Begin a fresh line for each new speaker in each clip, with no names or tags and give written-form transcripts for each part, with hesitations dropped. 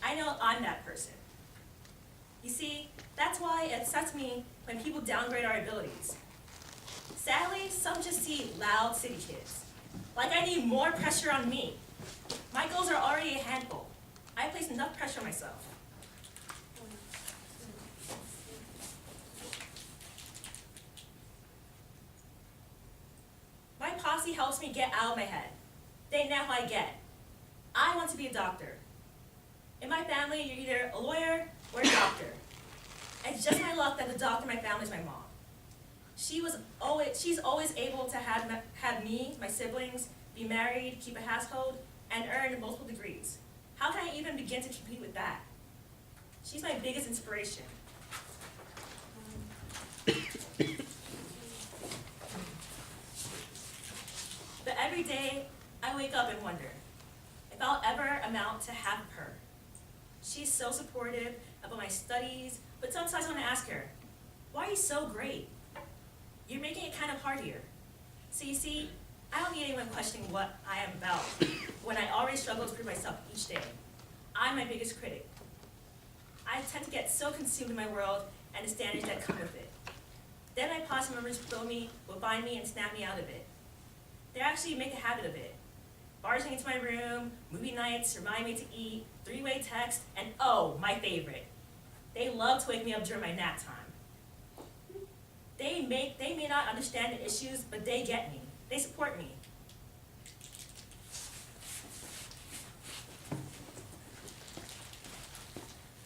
I know I'm that person. You see, that's why it upsets me when people downgrade our abilities. Sadly, some just see loud city kids. Like I need more pressure on me. My goals are already a handful. I place enough pressure on myself. My posse helps me get out of my head. They know how I get. I want to be a doctor. In my family, you're either a lawyer or a doctor. It's just my luck that the doctor in my family is my mom. She's always able to have me, my siblings, be married, keep a household, and earn multiple degrees. How can I even begin to compete with that? She's my biggest inspiration. But every day, I wake up and wonder if I'll ever amount to half of her. She's so supportive about my studies, but sometimes I want to ask her, why are you so great? You're making it kind of hard here. So you see, I don't need anyone questioning what I am about when I already struggle to prove myself each day. I'm my biggest critic. I tend to get so consumed in my world and the standards that come with it. Then my posse members will find me and snap me out of it. They actually make a habit of it. Barging into my room, movie nights, remind me to eat, three-way text, and oh, my favorite. They love to wake me up during my nap time. They may not understand the issues, but they get me. They support me.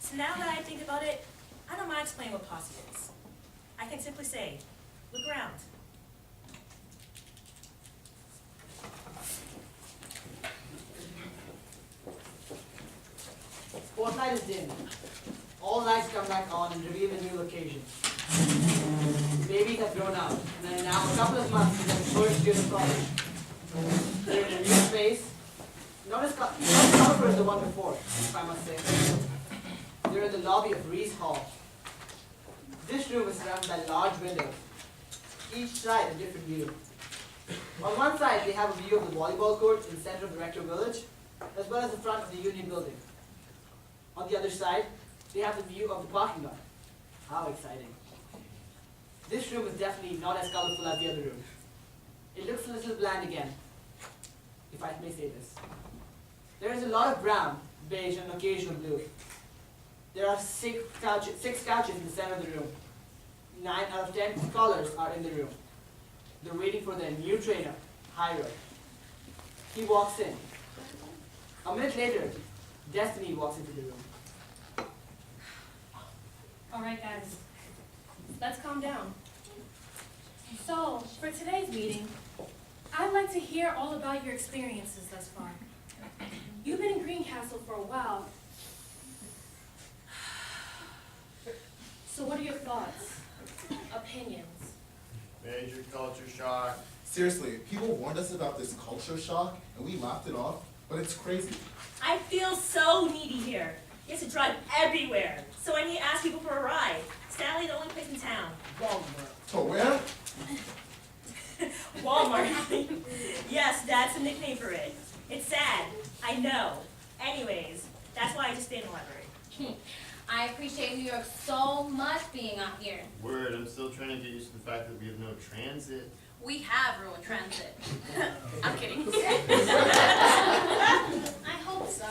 So now that I think about it, I don't mind explaining what posse is. I can simply say, look around.
Spotlight is dim. All lights come back on and reveal a new location. Babies have grown up, and are now a couple of months in their first year of college. They're in a new space, not as colorful as the one before, if I must say. They're in the lobby of Reese Hall. This room is surrounded by large windows, each side a different view. On one side, they have a view of the volleyball court in the center of the Rector Village, as well as the front of the Union Building. On the other side, they have the view of the parking lot. How exciting. This room is definitely not as colorful as the other room. It looks a little bland again, if I may say this. There is a lot of brown, beige, and occasional blue. There are six couches in the center of the room. 9 out of 10 scholars are in the room. They're waiting for their new trainer, Hiro. He walks in. A minute later, Destiny walks into the room.
All right, guys, let's calm down.
So, for today's meeting, I'd like to hear all about your experiences thus far. You've been in Greencastle for a while. So what are your thoughts, opinions?
Major culture shock.
Seriously, people warned us about this culture shock, and we laughed it off, but it's crazy.
I feel so needy here. You have to drive everywhere, so I need to ask people for a ride. Sadly, the only place in town, Walmart.
To where?
Walmart. Yes, that's a nickname for it. It's sad, I know. Anyways, that's why I just stay in the library.
I appreciate New York so much being out here.
Word, I'm still trying to get used to the fact that we have no transit.
We have ruined transit. I'm kidding.
I hope so.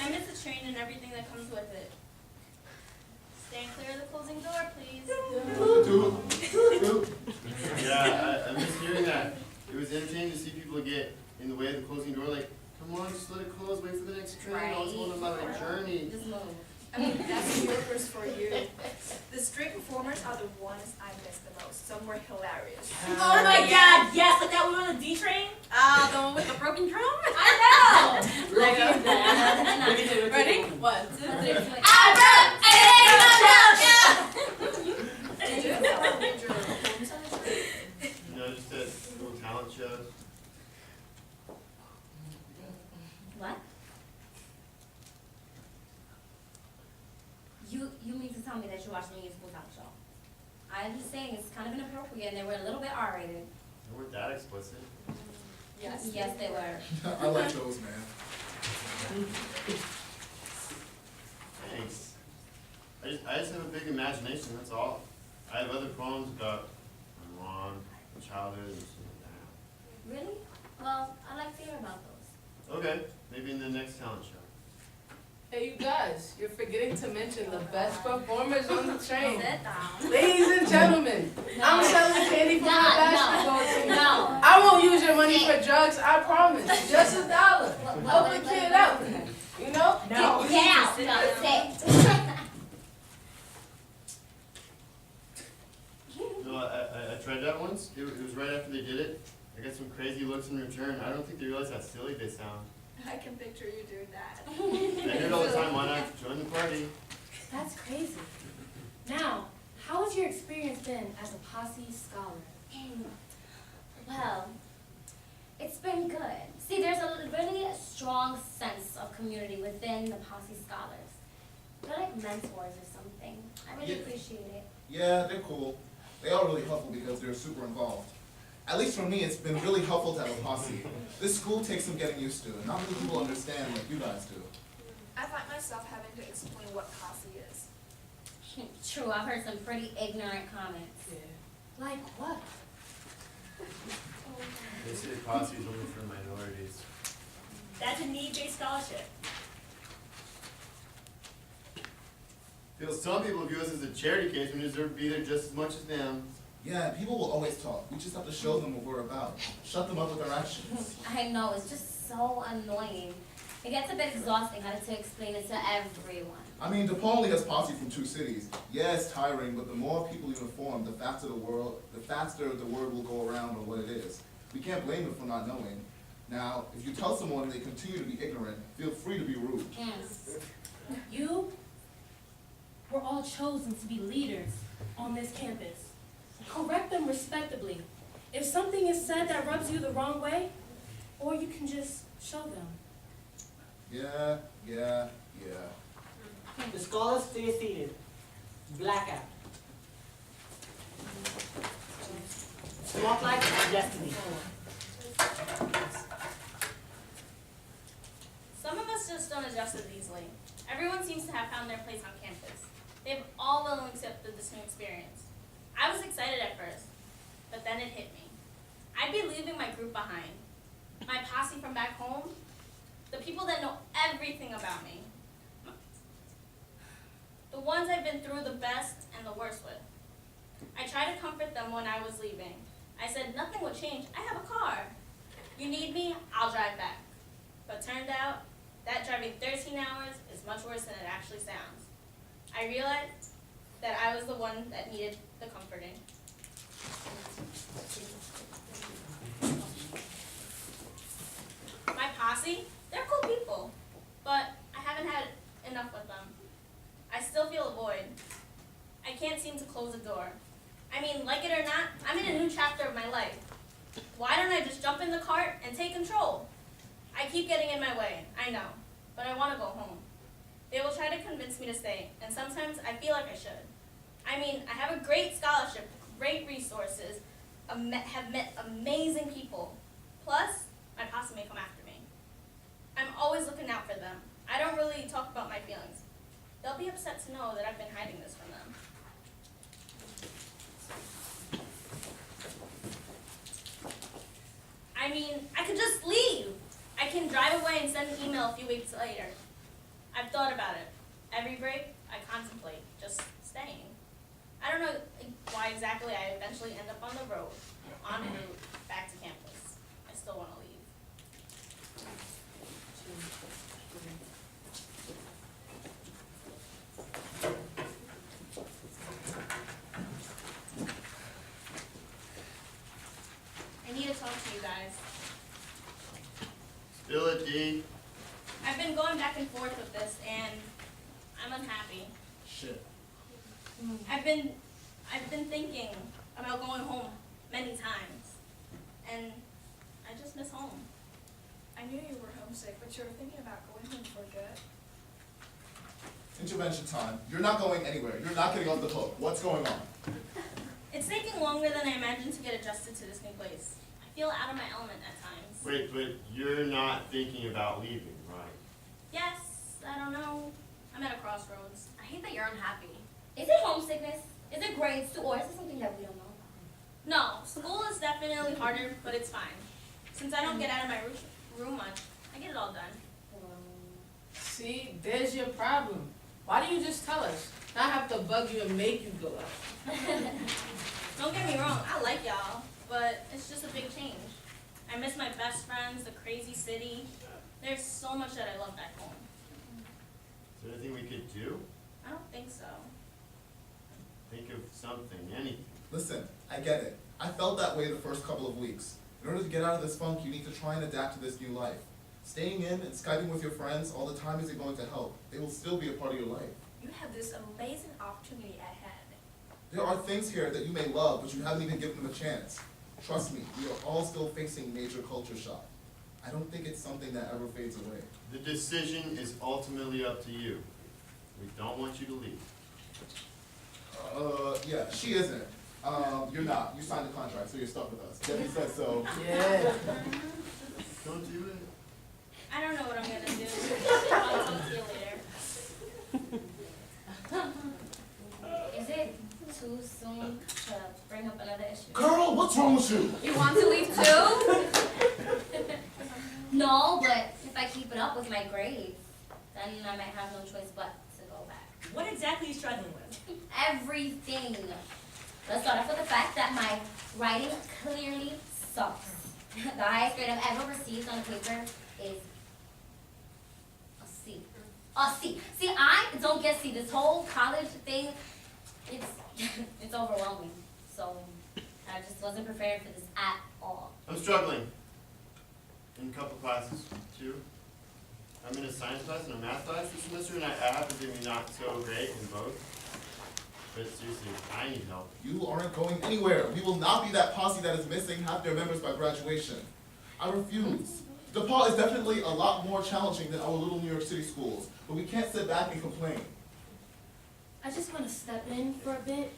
I miss the train and everything that comes with it. Stay clear of the closing door, please.
Yeah, I miss hearing that. It was entertaining to see people get in the way of the closing door, like, come on, just let it close, wait for the next train. I was going about my journey.
Just move.
I mean, that's New Yorkers for you. The street performers are the ones I miss the most. Some were hilarious.
Oh my god, yes, like that one on the D train?
The one with the broken drum?
I know!
Ready? 1, 2, 3.
Did you ever read your
You know, just that little talent shows.
What? You mean to tell me that you watched the New Year's School talent show? I'm just saying it's kind of inappropriate and they were a little bit R-rated.
They weren't that explicit.
Yes.
Yes, they were.
I like those, man.
I just have a big imagination, that's all. I have other poems about my mom, my childhood, and stuff like
Really? Well, I'd like to hear about those.
that. Okay, maybe in the next talent show.
Hey, you guys, you're forgetting to mention the best performers on the train.
Sit down.
Ladies and gentlemen, I'm selling candy for my basketball team.
No.
I won't use your money for drugs, I promise. Just $1. Help a kid out. You know?
No. Get out. No, sit.
No, I tried that once. It was right after they did it. I got some crazy looks in return. I don't think they realize how silly they sound.
I can picture you doing that.
I do it all the time. Why not join the party?
That's crazy. Now, how has your experience been as a posse scholar?
Well, it's been good. See, there's a really strong sense of community within the Posse Scholars. They're like mentors or something. I really
Yeah.
appreciate it.
Yeah, they're cool. They are really helpful because they're super involved. At least for me, it's been really helpful to have a posse. This school takes some getting used to, and not many people understand like you guys do.
I find myself having to explain what posse is.
True, I've heard some pretty ignorant comments.
Like what?
They say posse is only for minorities.
That's a need-based scholarship.
Phil, some people view us as a charity case. We deserve to be there just as much as them.
Yeah, and people will always talk. We just have to show them what we're about. Shut them up with our actions.
I know, it's just so annoying. It gets a bit exhausting having to explain it to everyone.
I mean, DePauw only has posse from 2 cities. Yeah, it's tiring, but the more people you inform, the faster the word will go around on what it is. We can't blame them for not knowing. Now, if you tell someone and they continue to be ignorant, feel free to be rude.
You were all chosen to be leaders on this campus. Correct them respectably. If something is said that rubs you the wrong way, or you can just show them.
Yeah.
The scholars stay seated. Blackout. Spotlight and destiny.
Some of us just don't adjust as easily. Everyone seems to have found their place on campus. They've all willingly accepted this new experience. I was excited at first, but then it hit me. I'd be leaving my group behind. My posse from back home, the people that know everything about me. The ones I've been through the best and the worst with. I tried to comfort them when I was leaving. I said nothing would change. I have a car. You need me, I'll drive back. But turned out that driving 13 hours is much worse than it actually sounds. I realized that I was the one that needed the comforting. My posse, they're cool people, but I haven't had enough with them. I still feel a void. I can't seem to close the door. I mean, like it or not, I'm in a new chapter of my life. Why don't I just jump in the cart and take control? I keep getting in my way, I know, but I want to go home. They will try to convince me to stay, and sometimes I feel like I should. I mean, I have a great scholarship, great resources, have met amazing people. Plus, my posse may come after me. I'm always looking out for them. I don't really talk about my feelings. They'll be upset to know that I've been hiding this from them. I mean, I could just leave. I can drive away and send an email a few weeks later. I've thought about it. Every break, I contemplate just staying. I don't know why exactly I eventually end up on the road, en route back to campus. I still want to leave. I need to talk to you guys.
Spill it, D.
I've been going back and forth with this, and I'm unhappy.
Shit.
I've been thinking about going home many times, and I just miss home.
I knew you were homesick, but you were thinking about going home for good.
Intervention time. You're not going anywhere. You're not getting off the hook. What's going on?
It's taking longer than I imagined to get adjusted to this new place. I feel out of my element at times.
Wait, but you're not thinking about leaving, right?
Yes, I don't know. I'm at a crossroads.
I hate that you're unhappy.
Is it homesickness? Is it grades too? Or is it something that we don't know about?
No, school is definitely harder, but it's fine. Since I don't get out of my room much, I get it all done.
See, there's your problem. Why don't you just tell us? Not have to bug you and make you go out.
Don't get me wrong, I like y'all, but it's just a big change. I miss my best friends, the crazy city. There's so much that I love back home.
Is there anything we could do?
I don't think so.
Think of something, anything.
Listen, I get it. I felt that way the first couple of weeks. In order to get out of this funk, you need to try and adapt to this new life. Staying in and Skyping with your friends all the time isn't going to help. They will still be a part of your life.
You have this amazing opportunity at hand.
There are things here that you may love, but you haven't even given them a chance. Trust me, we are all still facing major culture shock. I don't think it's something that ever fades away.
The decision is ultimately up to you. We don't want you to leave.
Yeah, she isn't. You're not. You signed the contract, so you're stuck with us. Debbie says so.
Yeah.
Don't do it.
I don't know what I'm gonna do. I'll talk to you later.
Is it too soon to bring up another issue?
Girl, what's wrong with you?
You want to leave too? No, but if I keep it up with my grades, then I might have no choice but to go back.
What exactly are you struggling with?
Everything. Let's start off with the fact that my writing clearly sucks. The highest grade I've ever received on a paper is a C. A C. See, I don't get C. This whole college thing, it's overwhelming. So I just wasn't prepared for this at all.
I'm struggling. In a couple classes, too. I'm in a science class and a math class this semester, and I happen to be not so great in both. But seriously, I need help.
You aren't going anywhere. We will not be that posse that is missing half their members by graduation. I refuse. DePauw is definitely a lot more challenging than our little New York City schools, but we can't sit back and complain.
I just want to step in for a bit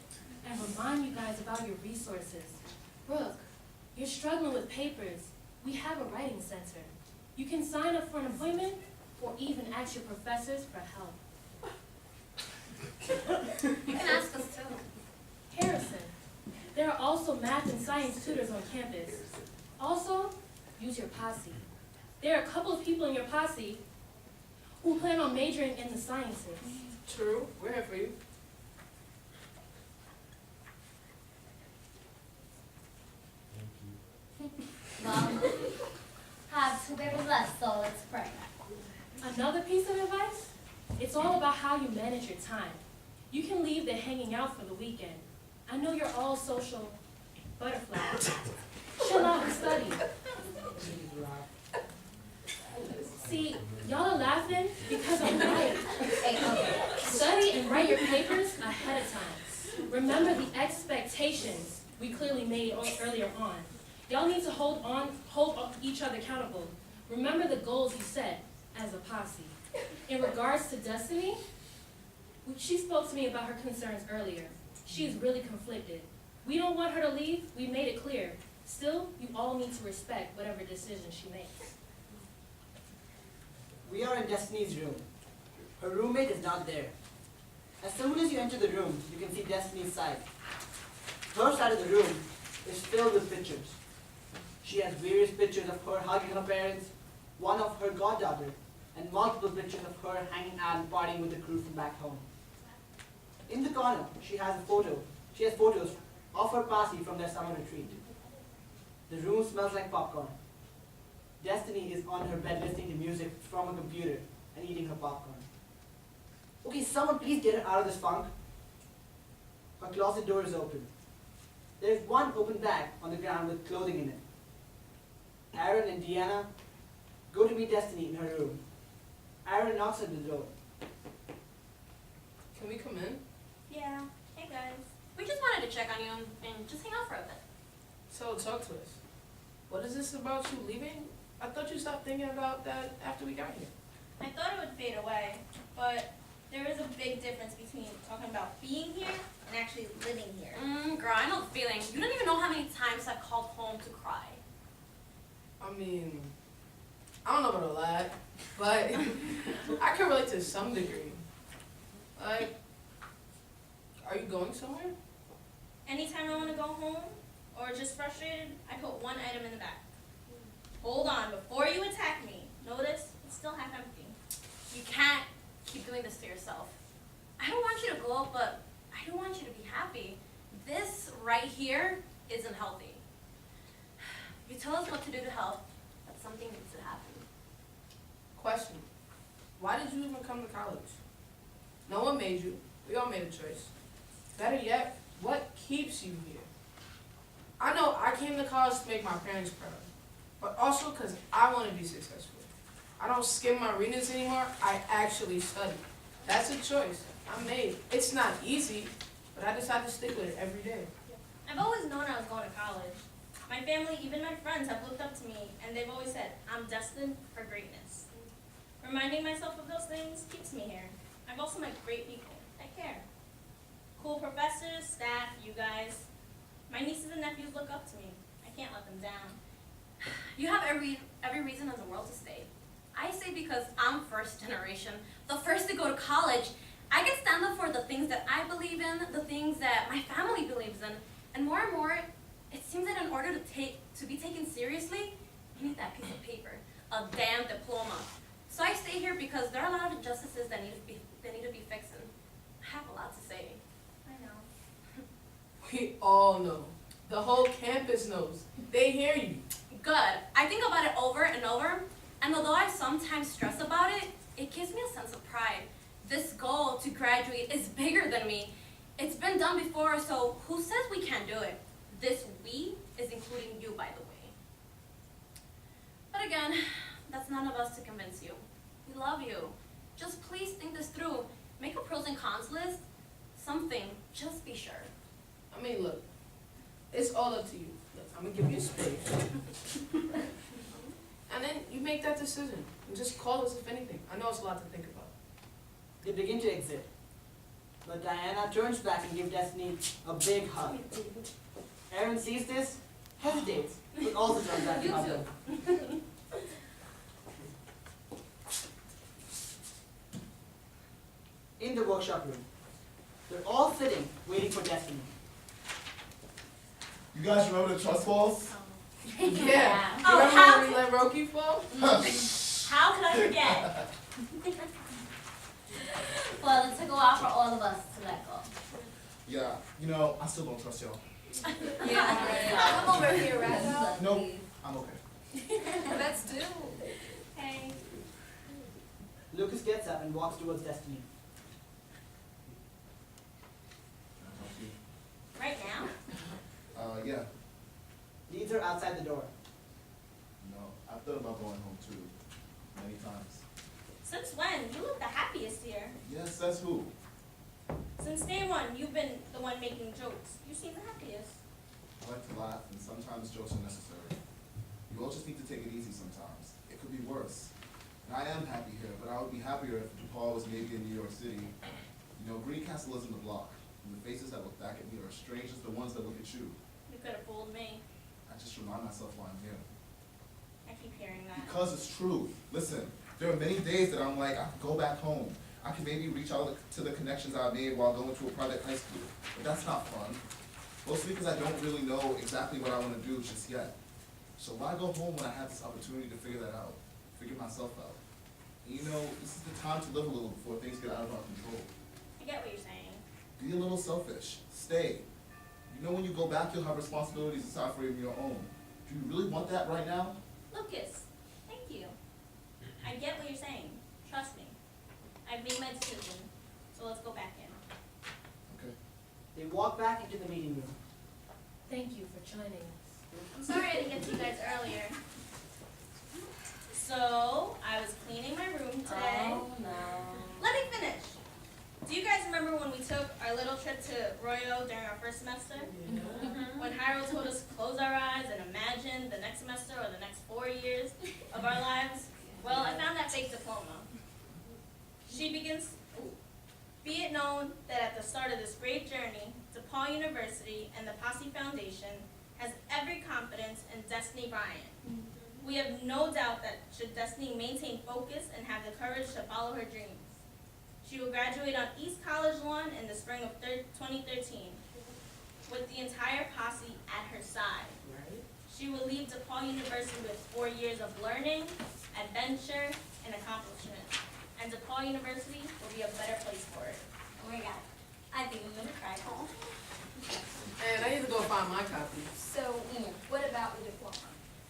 and remind you guys about your resources. Brooke, you're struggling with papers. We have a writing center. You can sign up for an appointment or even ask your professors for help.
You can ask us too.
Harrison, there are also math and science tutors on campus. Also, use your posse. There are a couple of people in your posse who plan on majoring in the sciences.
True. We're here for you.
Thank you.
Well, have 2 papers left, so let's pray.
Another piece of advice, it's all about how you manage your time. You can leave the hanging out for the weekend. I know you're all social butterflies. Chill out and study. See, y'all are laughing because I'm right.
Hey, okay.
Study and write your papers ahead of time. Remember the expectations we clearly made earlier on. Y'all need to hold each other accountable. Remember the goals you set as a posse. In regards to Destiny, she spoke to me about her concerns earlier. She's really conflicted. We don't want her to leave. We made it clear. Still, you all need to respect whatever decision she makes.
We are in Destiny's room. Her roommate is not there. As soon as you enter the room, you can see Destiny's side. Her side of the room is filled with pictures. She has various pictures of her hugging her parents, one of her goddaughter, and multiple pictures of her hanging out and partying with the crew from back home. In the corner, she has photos of her posse from their summer retreat. The room smells like popcorn. Destiny is on her bed listening to music from a computer and eating her popcorn. Okay, someone please get her out of this funk. Her closet door is open. There is one open bag on the ground with clothing in it. Aaron and Deanna go to meet Destiny in her room. Aaron knocks at the door.
Can we come in?
Yeah. Hey guys. We just wanted to check on you and just hang out for a bit.
So talk to us. What is this about you leaving? I thought you stopped thinking about that after we got here.
I thought it would fade away, but there is a big difference between talking about being here and actually living here.
Girl, I know the feeling. You don't even know how many times I've called home to cry.
I mean, I don't know about a lot, but I can relate to some degree. Like, Are you going somewhere?
Anytime I want to go home or just frustrated, I put one item in the back. Hold on, before you attack me. Notice, it's still half empty.
You can't keep doing this to yourself. I don't want you to go, but I do want you to be happy. This right here isn't healthy. You tell us what to do to help, but something needs to happen.
Question. Why did you even come to college? No one made you. We all made a choice. Better yet, what keeps you here? I know I came to college to make my parents proud, but also because I want to be successful. I don't skim my readings anymore. I actually study. That's a choice I made. It's not easy, but I decided to stick with it every day.
I've always known I was going to college. My family, even my friends, have looked up to me, and they've always said, I'm destined for greatness. Reminding myself of those things keeps me here. I've also met great people at Kerr. Cool professors, staff, you guys. My nieces and nephews look up to me. I can't let them down.
You have every reason in the world to stay. I say because I'm first generation, the first to go to college. I can stand up for the things that I believe in, the things that my family believes in, and more, it seems that in order to be taken seriously, you need that piece of paper, a damn diploma. So I stay here because there are a lot of injustices that need to be fixed, and I have a lot to say.
I know.
We all know. The whole campus knows. They hear you.
Good. I think about it over and over, and although I sometimes stress about it, it gives me a sense of pride. This goal to graduate is bigger than me. It's been done before, so who says we can't do it? This we is including you, by the way. But again, that's none of us to convince you. We love you. Just please think this through. Make a pros and cons list. Something. Just be sure.
I mean, look, it's all up to you. Look, I'm going to give you a space. And then you make that decision. And just call us if anything. I know it's a lot to think about.
They begin to exit. But Diana turns back and gives Destiny a big hug. Aaron sees this, hesitates, but also turns back to hug her. In the workshop room, they're all sitting, waiting for Destiny.
You guys remember the trust falls?
Yeah.
Oh,
Remember
how
when we let Roki fall?
How could I forget?
Well, it took a while for all of us to let go.
Yeah, you know, I still don't trust y'all.
Yeah, come over here, Ragdoll.
Nope, I'm okay.
Let's do.
Hey.
Lucas gets up and walks towards Destiny.
Can I talk to you?
Right now?
Yeah.
Leads her outside the door.
No, I've thought about going home too, many times.
Since when? You look the happiest here.
Yes, that's who.
Since day one, you've been the one making jokes. You seem the happiest.
I like to laugh, and sometimes jokes are necessary. You all just need to take it easy sometimes. It could be worse. And I am happy here, but I would be happier if DePauw was maybe in New York City. You know, Green Castle isn't the block, and the faces that look back at me are as strange as the ones that look at you.
You could have fooled me.
I just remind myself why I'm here.
I keep hearing that.
Because it's true. Listen, there are many days that I'm like, I could go back home. I can maybe reach out to the connections I made while going to a private high school. But that's not fun. Mostly because I don't really know exactly what I want to do just yet. So why go home when I have this opportunity to figure that out? Figure myself out. And you know, this is the time to live a little before things get out of our control.
I get what you're saying.
Be a little selfish. Stay. You know when you go back, you'll have responsibilities aside for your own. Do you really want that right now?
Lucas, thank you. I get what you're saying. Trust me. I've made my decision. So let's go back in.
Okay.
They walk back into the meeting room.
Thank you for joining us.
I'm sorry I didn't get to you guys earlier. So, I was cleaning my room today.
Oh, no.
Let me finish. Do you guys remember when we took our little trip to Royo during our first semester? When Harold told us to close our eyes and imagine the next semester or the next 4 years of our lives? Well, I found that fake diploma. She begins, be it known that at the start of this great journey, DePauw University and the Posse Foundation has every confidence in Destiny Bryant. We have no doubt that should Destiny maintain focus and have the courage to follow her dreams, She will graduate on East College Lawn in the spring of 2013 with the entire posse at her side. She will leave DePauw University with 4 years of learning, adventure, and accomplishment. And DePauw University will be a better place for her.
Oh my god. I think I'm gonna cry.
And I need to go find my copy.
So, what about the diploma?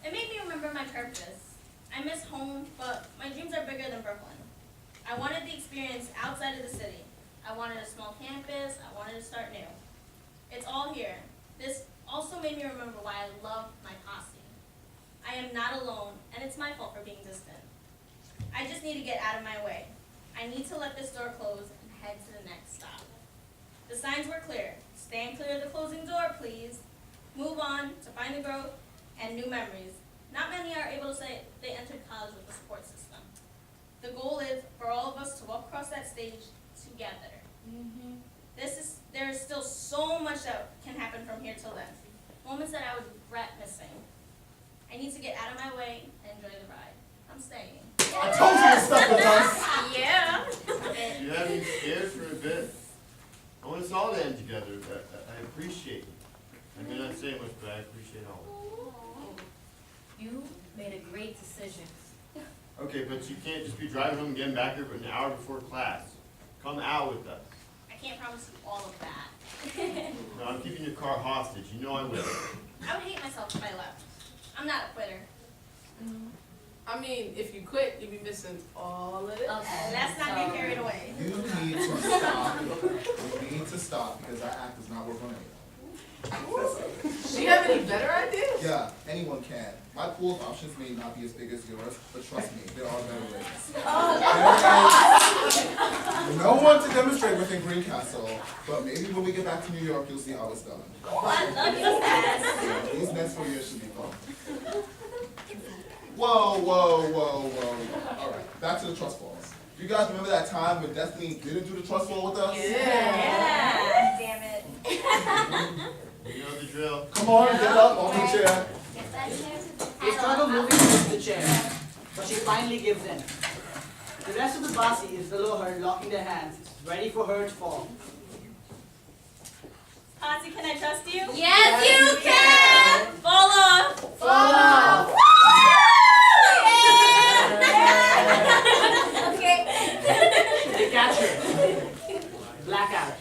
It made me remember my purpose. I miss home, but my dreams are bigger than Brooklyn. I wanted the experience outside of the city. I wanted a small campus. I wanted to start new. It's all here. This also made me remember why I love my posse. I am not alone, and it's my fault for being distant. I just need to get out of my way. I need to let this door close and head to the next stop. The signs were clear. Stand clear of the closing door, please. Move on to find the growth and new memories. Not many are able to say they entered college with a support system. The goal is for all of us to walk across that stage together. There is still so much that can happen from here till then. Moments that I would regret missing. I need to get out of my way and enjoy the ride. I'm staying.
I told you to stuck with us.
Yeah.
You had me scared for a bit. I want us all to end together. I appreciate you. I may not say much, but I appreciate all of it.
You made a great decision.
Okay, but you can't just be driving home and getting back here an hour before class. Come out with us.
I can't promise you all of that.
No, I'm keeping your car hostage. You know I will.
I would hate myself if I left. I'm not a quitter.
I mean, if you quit, you'd be missing all of it.
Okay.
Let's not get carried away.
You need to stop. You need to stop because that act does not work on anyone.
Do you have any better ideas?
Yeah, anyone can. My pool of options may not be as big as yours, but trust me, there are better ways. There is no one to demonstrate with in Greencastle, but maybe when we get back to New York, you'll see how it's done.
I love you, Dad.
Yeah, these next 4 years should be fun. Whoa, whoa, whoa, whoa. All right, back to the trust falls. Do you guys remember that time when Destiny didn't do the trust fall with us?
Yeah. Damn it.
You know the drill.
Come on, get up off the chair.
They struggle moving towards the chair, but she finally gives in. The rest of the posse is below her, locking their hands, ready for her to fall.
Posse, can I trust you?
Yes, you can!
Fall off.
Fall!
Okay.
They catch her. Blackout.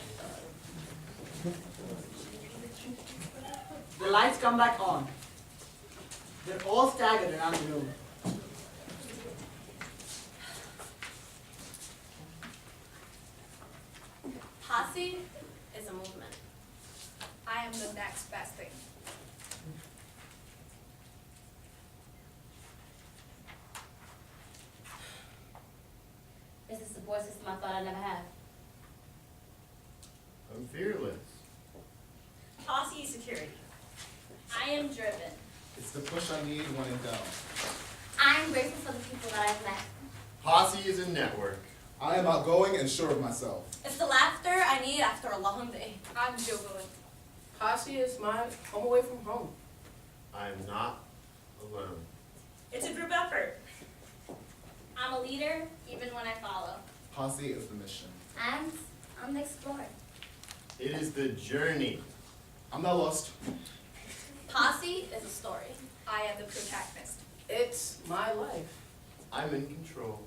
The lights come back on. They're all staggered around the room.
Posse is a movement.
I am the next best thing.
This is the support system I thought I'd never have.
I'm fearless.
Posse security.
I am driven.
It's the push I need when in doubt.
I'm grateful for the people that I've met.
Posse is a network.
I am outgoing and sure of myself.
It's the laughter I need after a long day.
I'm jubilant.
Posse is my home away from home.
I am not alone.
It's a group effort.
I'm a leader, even when I follow.
Posse is the mission.
And I'm the explorer.
It is the journey.
I'm not lost.
Posse is a story.
I am the protagonist.
It's my life.
I'm in control.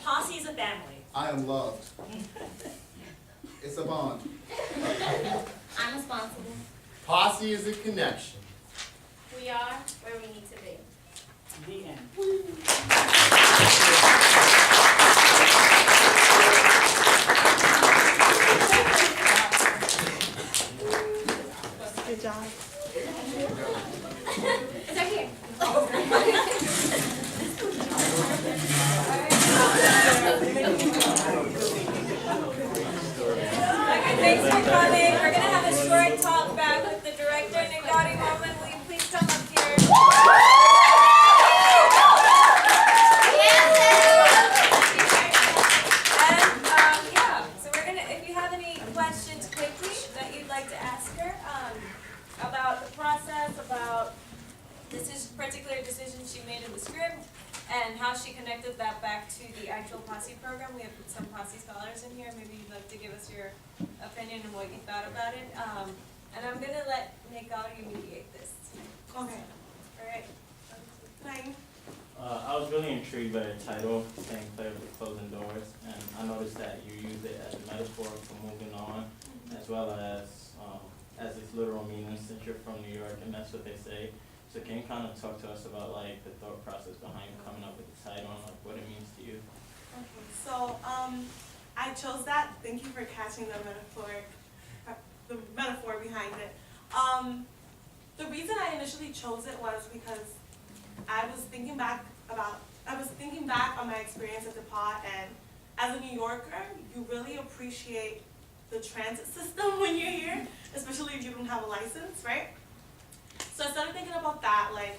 Posse is a family.
I am loved. It's a bond.
I'm responsible.
Posse is a connection.
We are where we need to be.
The end.
Good job.
It's right here.
Okay, thanks for coming. We're gonna have a short talk back with the director, Nikaury. Will you please come up here? And yeah, so we're gonna. If you have any questions quickly that you'd like to ask her about the process, about this particular decision she made in the script, and how she connected that back to the actual posse program. We have some posse scholars in here. Maybe you'd like to give us your opinion and what you thought about it. And I'm gonna let Nikaury mediate this.
Okay.
All right.
Nine.
I was really intrigued by the title, saying play with the closing doors, and I noticed that you use it as a metaphor for moving on, as well as its literal meaning since you're from New York and that's what they say. So can you kind of talk to us about like the thought process behind coming up with the title and like what it means to you?
Okay, so I chose that. Thank you for catching the metaphor behind it. The reason I initially chose it was because I was thinking back on my experience at DePauw, and as a New Yorker, you really appreciate the transit system when you're here, especially if you don't have a license, right? So I started thinking about that. Like,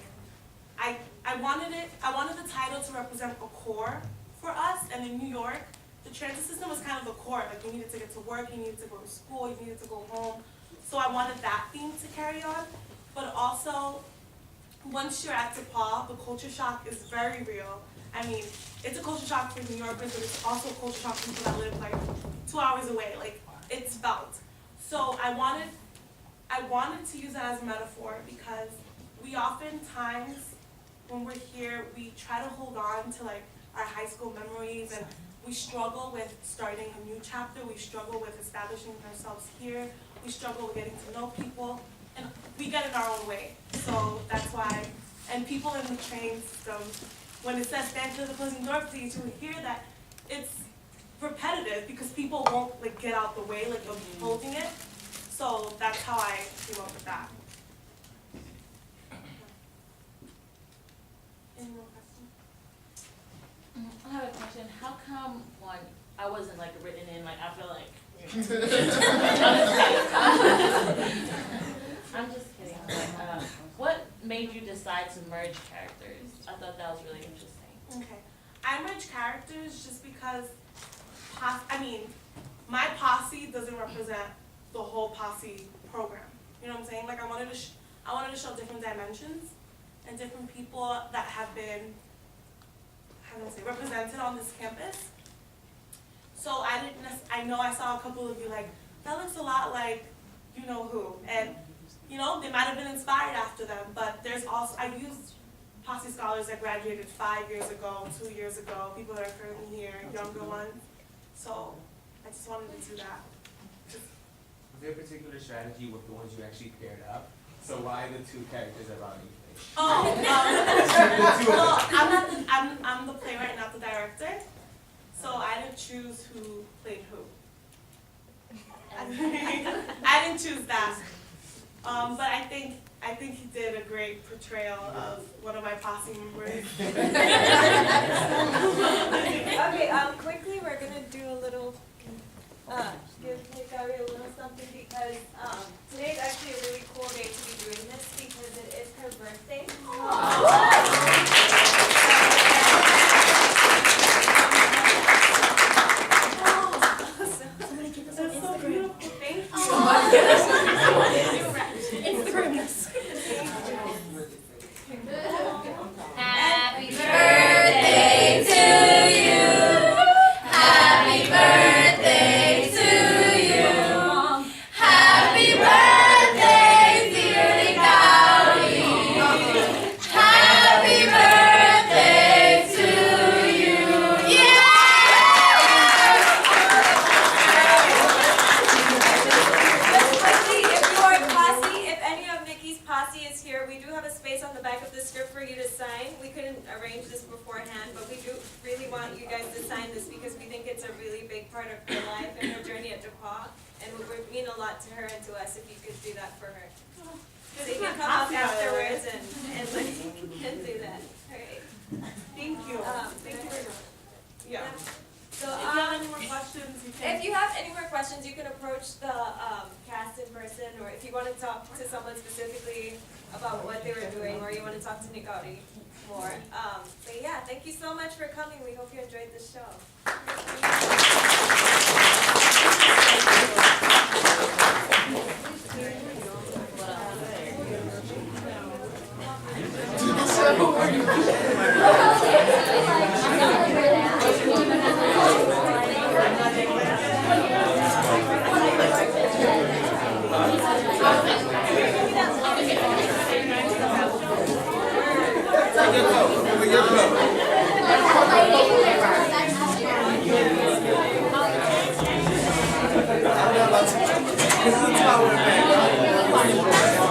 I wanted the title to represent a core for us, and in New York, the transit system was kind of the core. Like, you needed to get to work, you needed to go to school, you needed to go home. So I wanted that theme to carry on, but also, once you're at DePauw, the culture shock is very real. I mean, it's a culture shock for New Yorkers, but it's also a culture shock for people that live like 2 hours away. Like, it's felt. So I wanted to use that as a metaphor because we oftentimes, when we're here, we try to hold on to like our high school memories, and we struggle with starting a new chapter. We struggle with establishing ourselves here. We struggle with getting to know people, and we get in our own way. So that's why, and people in the train system, when it says stand to the closing door, please, you will hear that it's repetitive because people won't like get out the way like of holding it. So that's how I came up with that. Any more questions?
I have a question. How come one, I wasn't like written in, like I feel like, I'm just kidding. What made you decide to merge characters? I thought that was really interesting.
Okay. I merge characters just because, my posse doesn't represent the whole posse program. You know what I'm saying? Like I wanted to show different dimensions and different people that have been, represented on this campus. So I know I saw a couple of you like, that looks a lot like you know who. And, you know, they might have been inspired after them, but there's also, I used posse scholars that graduated 5 years ago, 2 years ago, people that are currently here, younger ones. So I just wanted to do that.
Was there a particular strategy with the ones you actually paired up? So why the two characters around you?
I'm the playwright, not the director. So I didn't choose who played who. I didn't choose that. But I think he did a great portrayal of one of my posse members.
Okay, quickly we're gonna do a little, give Nikaury a little something because today's actually a really cool day to be doing this because it is her birthday.
Somebody get this on Instagram.
Thank you.
Instagram this.
Happy birthday to you. Happy birthday to you. Happy birthday, dear Nikaury. Happy birthday to you. Yeah!
Quickly, if you are posse, if any of Nikki's posse is here, we do have a space on the back of the script for you to sign. We couldn't arrange this beforehand, but we do really want you guys to sign this because we think it's a really big part of her life and her journey at DePauw, and it would mean a lot to her and to us if you could do that for her. So you can come up afterwards and do that. All right.
Thank you.
Thank you very much.
Yeah.
So,
If you have any more questions, you can.
if you have any more questions, you can approach the cast in person, or if you want to talk to someone specifically about what they were doing, or you want to talk to Nikaury more. But yeah, thank you so much for coming. We hope you enjoyed the show.
Yeah. Thank you.